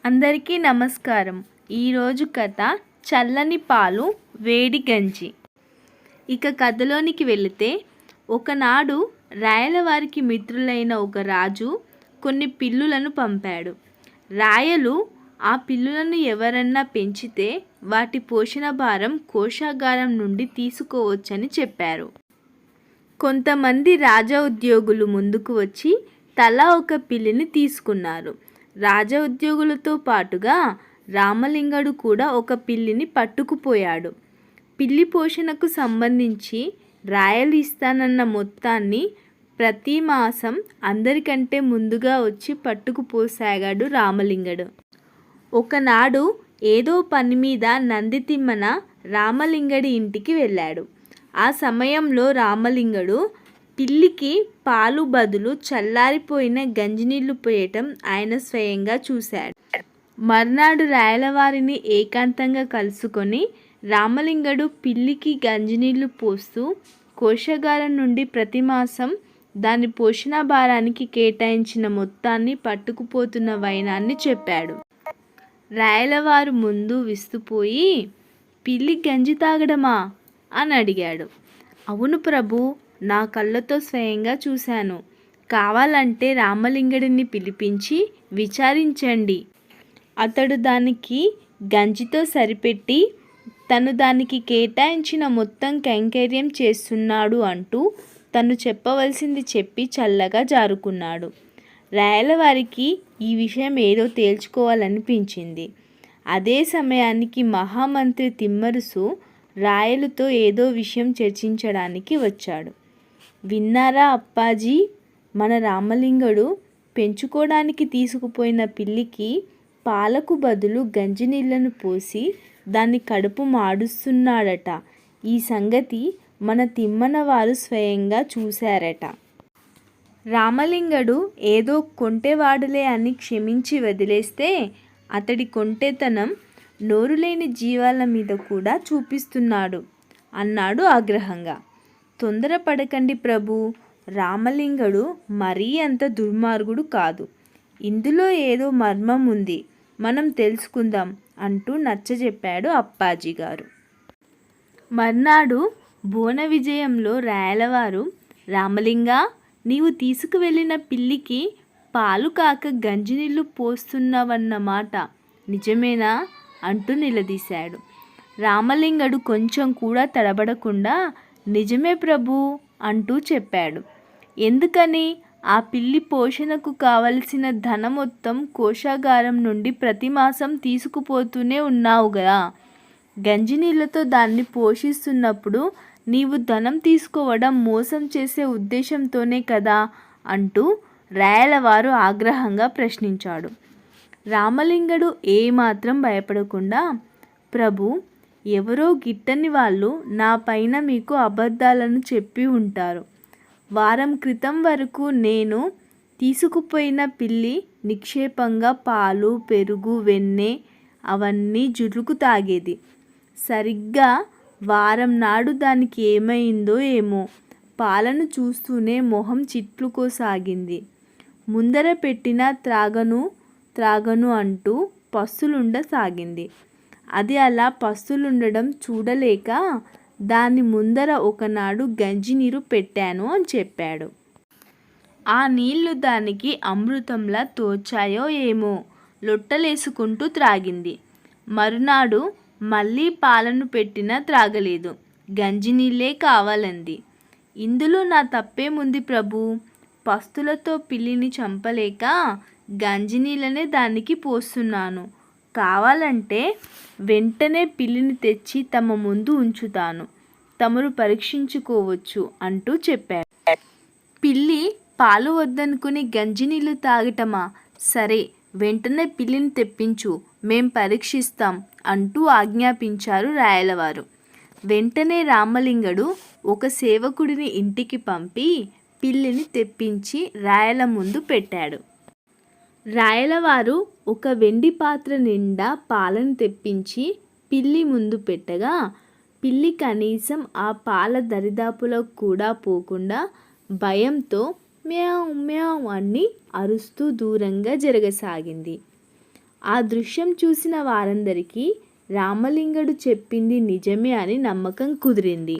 అందరికీ నమస్కారం. ఈరోజు కథ చల్లని పాలు వేడి గంజి. ఇక కథలోనికి వెళితే, ఒకనాడు రాయలవారికి మిత్రులైన ఒక రాజు కొన్ని పిల్లులను పంపాడు. రాయలు ఆ పిల్లులను ఎవరన్నా పెంచితే వాటి పోషణ భారం కోశాగారం నుండి తీసుకోవచ్చని చెప్పారు. కొంతమంది రాజా ఉద్యోగులు ముందుకు వచ్చి తలా ఒక పిల్లిని తీసుకున్నారు. రాజా ఉద్యోగులతో పాటుగా రామలింగడు కూడా ఒక పిల్లిని పట్టుకుపోయాడు. పిల్లి పోషణకు సంబంధించి రాయలు ఇస్తానన్న మొత్తాన్ని ప్రతి మాసం అందరికంటే ముందుగా వచ్చి పట్టుకుపోసాగాడు రామలింగడు. ఒకనాడు ఏదో పని మీద నందితిమ్మన రామలింగడి ఇంటికి వెళ్ళాడు. ఆ సమయంలో రామలింగడు పిల్లికి పాలు బదులు చల్లారిపోయిన గంజినీళ్లు పోయటం ఆయన స్వయంగా చూశాడు. మర్నాడు రాయలవారిని ఏకాంతంగా కలుసుకొని రామలింగడు పిల్లికి గంజినీళ్లు పోస్తూ కోశాగారం నుండి ప్రతి మాసం దాని పోషణ భారానికి కేటాయించిన మొత్తాన్ని పట్టుకుపోతున్న వైనాన్ని చెప్పాడు. రాయలవారు ముందు విస్తుపోయి, పిల్లి గంజి తాగడమా అని అడిగాడు. అవును ప్రభు, నా కళ్ళతో స్వయంగా చూశాను. కావాలంటే రామలింగడిని పిలిపించి విచారించండి. అతడు దానికి గంజితో సరిపెట్టి తను దానికి కేటాయించిన మొత్తం కైంకర్యం చేస్తున్నాడు అంటూ తను చెప్పవలసింది చెప్పి చల్లగా జారుకున్నాడు. రాయలవారికి ఈ విషయం ఏదో తేల్చుకోవాలనిపించింది. అదే సమయానికి మహామంత్రి తిమ్మరుసు రాయలతో ఏదో విషయం చర్చించడానికి వచ్చాడు. విన్నారా అప్పాజీ, మన రామలింగడు పెంచుకోవడానికి తీసుకుపోయిన పిల్లికి పాలకు బదులు గంజినీళ్లను పోసి దాన్ని కడుపు మాడుస్తున్నాడట. ఈ సంగతి మన తిమ్మన వారు స్వయంగా చూశారట. రామలింగడు ఏదో కొంటెవాడులే అని క్షమించి వదిలేస్తే అతడి కొంటెతనం నోరులేని జీవాల మీద కూడా చూపిస్తున్నాడు అన్నాడు ఆగ్రహంగా. తొందరపడకండి ప్రభు, రామలింగడు మరీ అంత దుర్మార్గుడు కాదు. ఇందులో ఏదో మర్మం ఉంది, మనం తెలుసుకుందాం అంటూ నచ్చజెప్పాడు అప్పాజీ గారు. మర్నాడు భువన విజయంలో రాయలవారు, రామలింగా, నీవు తీసుకువెళ్ళిన పిల్లికి పాలు కాక గంజినీళ్లు పోస్తున్నావన్నమాట నిజమేనా అంటూ నిలదీశాడు. రామలింగడు కొంచెం కూడా తడబడకుండా నిజమే ప్రభు అంటూ చెప్పాడు. ఎందుకని? ఆ పిల్లి పోషణకు కావలసిన ధన మొత్తం కోశాగారం నుండి ప్రతి మాసం తీసుకుపోతూనే ఉన్నావుగా. గంజినీళ్లతో దాన్ని పోషిస్తున్నప్పుడు నీవు ధనం తీసుకోవడం మోసం చేసే ఉద్దేశంతోనే కదా అంటూ రాయలవారు ఆగ్రహంగా ప్రశ్నించాడు. రామలింగడు ఏమాత్రం భయపడకుండా, ప్రభు, ఎవరో గిట్టని వాళ్ళు నా పైన మీకు అబద్ధాలను చెప్పి ఉంటారు. వారం క్రితం వరకు నేను తీసుకుపోయిన పిల్లి నిక్షేపంగా పాలు, పెరుగు, వెన్నె అవన్నీ జుర్రుకు తాగేది. సరిగ్గా వారం నాడు దానికి ఏమైందో ఏమో, పాలను చూస్తూనే మొహం చిట్లుకోసాగింది. ముందర పెట్టిన త్రాగను అంటూ పస్తులుండసాగింది. అది అలా పస్తులుండడం చూడలేక దాని ముందర ఒకనాడు గంజినీరు పెట్టాను అని చెప్పాడు. ఆ నీళ్లు దానికి అమృతంలా తోచాయో ఏమో, లొట్టలేసుకుంటూ త్రాగింది. మరునాడు మళ్ళీ పాలను పెట్టినా త్రాగలేదు, గంజినీళ్ళే కావాలంది. ఇందులో నా తప్పేముంది ప్రభు? పస్తులతో పిల్లిని చంపలేక గంజినీళ్ళనే దానికి పోస్తున్నాను. కావాలంటే వెంటనే పిల్లిని తెచ్చి తమ ముందు ఉంచుతాను, తమరు పరీక్షించుకోవచ్చు అంటూ చెప్పాడు. పిల్లి పాలు వద్దనుకుని గంజినీళ్ళు తాగటమా? సరే, వెంటనే పిల్లిని తెప్పించు, మేం పరీక్షిస్తాం అంటూ ఆజ్ఞాపించారు రాయలవారు. వెంటనే రామలింగడు ఒక సేవకుడిని ఇంటికి పంపి పిల్లిని తెప్పించి రాయల ముందు పెట్టాడు. రాయలవారు ఒక వెండి పాత్ర నిండా పాలను తెప్పించి పిల్లి ముందు పెట్టగా పిల్లి కనీసం ఆ పాల దరిదాపులో కూడా పోకుండా భయంతో మ్యావ్ మ్యావ్ అని అరుస్తూ దూరంగా జరగసాగింది. ఆ దృశ్యం చూసిన వారందరికీ రామలింగడు చెప్పింది నిజమే అని నమ్మకం కుదిరింది.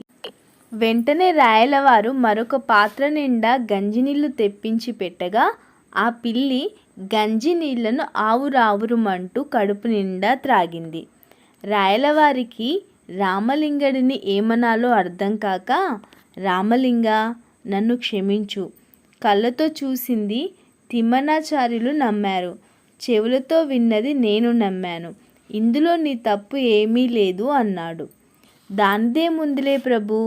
వెంటనే రాయలవారు మరొక పాత్ర నిండా గంజినీళ్లు తెప్పించి పెట్టగా ఆ పిల్లి గంజి నీళ్లను ఆవురావురుమంటూ కడుపు నిండా త్రాగింది. రాయలవారికి రామలింగడిని ఏమనాలో అర్థం కాక, రామలింగా, నన్ను క్షమించు. కళ్ళతో చూసింది తిమ్మనాచార్యులు నమ్మారు, చెవులతో విన్నది నేను నమ్మాను. ఇందులో నీ తప్పు ఏమీ లేదు అన్నాడు. దానిదే ముందులే ప్రభూ,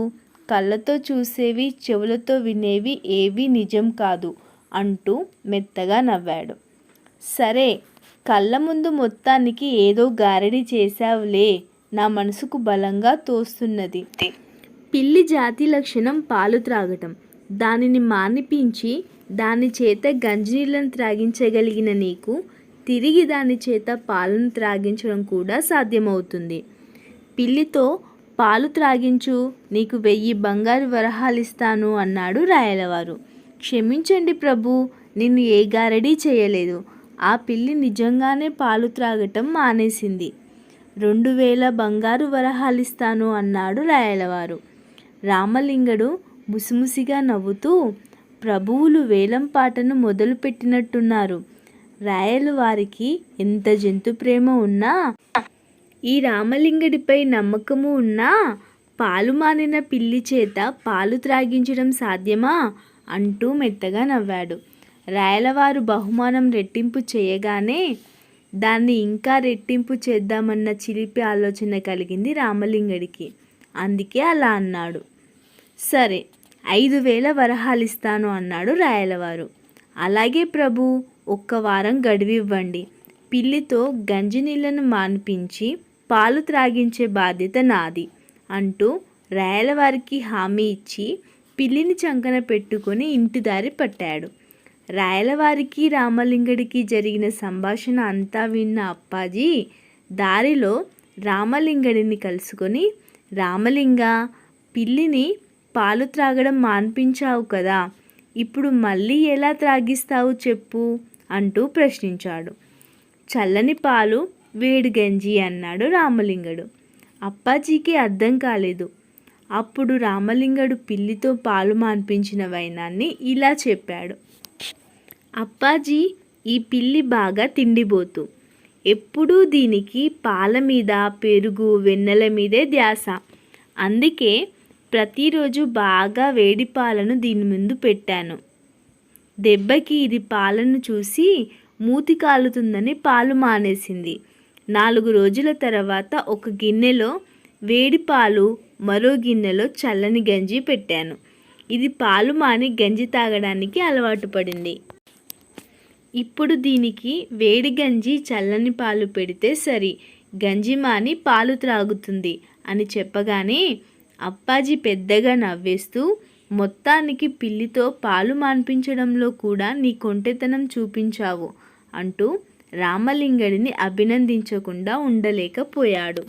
కళ్ళతో చూసేవి చెవులతో వినేవి ఏవీ నిజం కాదు అంటూ మెత్తగా నవ్వాడు. సరే, కళ్ళ ముందు మొత్తానికి ఏదో గారడీ చేశావులే, నా మనసుకు బలంగా తోస్తున్నది. పిల్లి జాతి లక్షణం పాలు త్రాగటం. దానిని మానిపించి దాని చేత గంజినీళ్ళను త్రాగించగలిగిన నీకు తిరిగి దాని చేత పాలను త్రాగించడం కూడా సాధ్యమవుతుంది. పిల్లితో పాలు త్రాగించు, నీకు 1000 బంగారు వరహాలిస్తాను అన్నాడు రాయలవారు. క్షమించండి ప్రభూ, నిన్ను ఏ గారడీ చేయలేదు. ఆ పిల్లి నిజంగానే పాలు త్రాగటం మానేసింది. 2000 బంగారు వరహాలిస్తాను అన్నాడు రాయలవారు. రామలింగడు ముసిముసిగా నవ్వుతూ, ప్రభువులు వేలం పాటను మొదలుపెట్టినట్టున్నారు. రాయలవారికి ఎంత జంతు ప్రేమ ఉన్నా, ఈ రామలింగడిపై నమ్మకము ఉన్నా, పాలు మానిన పిల్లి చేత పాలు త్రాగించడం సాధ్యమా అంటూ మెత్తగా నవ్వాడు. రాయలవారు బహుమానం రెట్టింపు చేయగానే దాన్ని ఇంకా రెట్టింపు చేద్దామన్న చిలిపి ఆలోచన కలిగింది రామలింగడికి. అందుకే అలా అన్నాడు. సరే, 5000 వరహాలిస్తాను అన్నాడు రాయలవారు. అలాగే ప్రభూ, 1 వారం గడువివ్వండి. పిల్లితో గంజినీళ్లను మాన్పించి పాలు త్రాగించే బాధ్యత నాది అంటూ రాయలవారికి హామీ ఇచ్చి పిల్లిని చంకన పెట్టుకొని ఇంటి దారి పట్టాడు. రాయలవారికి రామలింగడికి జరిగిన సంభాషణ అంతా విన్న అప్పాజీ దారిలో రామలింగడిని కలుసుకొని, రామలింగా, పిల్లిని పాలు త్రాగడం మాన్పించావు కదా, ఇప్పుడు మళ్ళీ ఎలా త్రాగిస్తావు చెప్పు అంటూ ప్రశ్నించాడు. చల్లని పాలు, వేడి గంజి అన్నాడు రామలింగడు. అప్పాజీకి అర్థం కాలేదు. అప్పుడు రామలింగడు పిల్లితో పాలు మాన్పించిన వైనాన్ని ఇలా చెప్పాడు. అప్పాజీ, ఈ పిల్లి బాగా తిండిబోతు. ఎప్పుడూ దీనికి పాల మీద, పెరుగు, వెన్నెల మీదే ధ్యాస. అందుకే ప్రతిరోజు బాగా వేడి పాలను దీని ముందు పెట్టాను. దెబ్బకి ఇది పాలను చూసి మూతి కాలుతుందని పాలు మానేసింది. 4 రోజుల తర్వాత ఒక గిన్నెలో వేడి పాలు, మరో గిన్నెలో చల్లని గంజి పెట్టాను. ఇది పాలు మాని గంజి తాగడానికి అలవాటు పడింది. ఇప్పుడు దీనికి వేడి గంజి, చల్లని పాలు పెడితే సరి, గంజి మాని పాలు త్రాగుతుంది అని చెప్పగానే అప్పాజీ పెద్దగా నవ్వేస్తూ, మొత్తానికి పిల్లితో పాలు మాన్పించడంలో కూడా నీ కొంటెతనం చూపించావు అంటూ రామలింగడిని అభినందించకుండా ఉండలేకపోయాడు.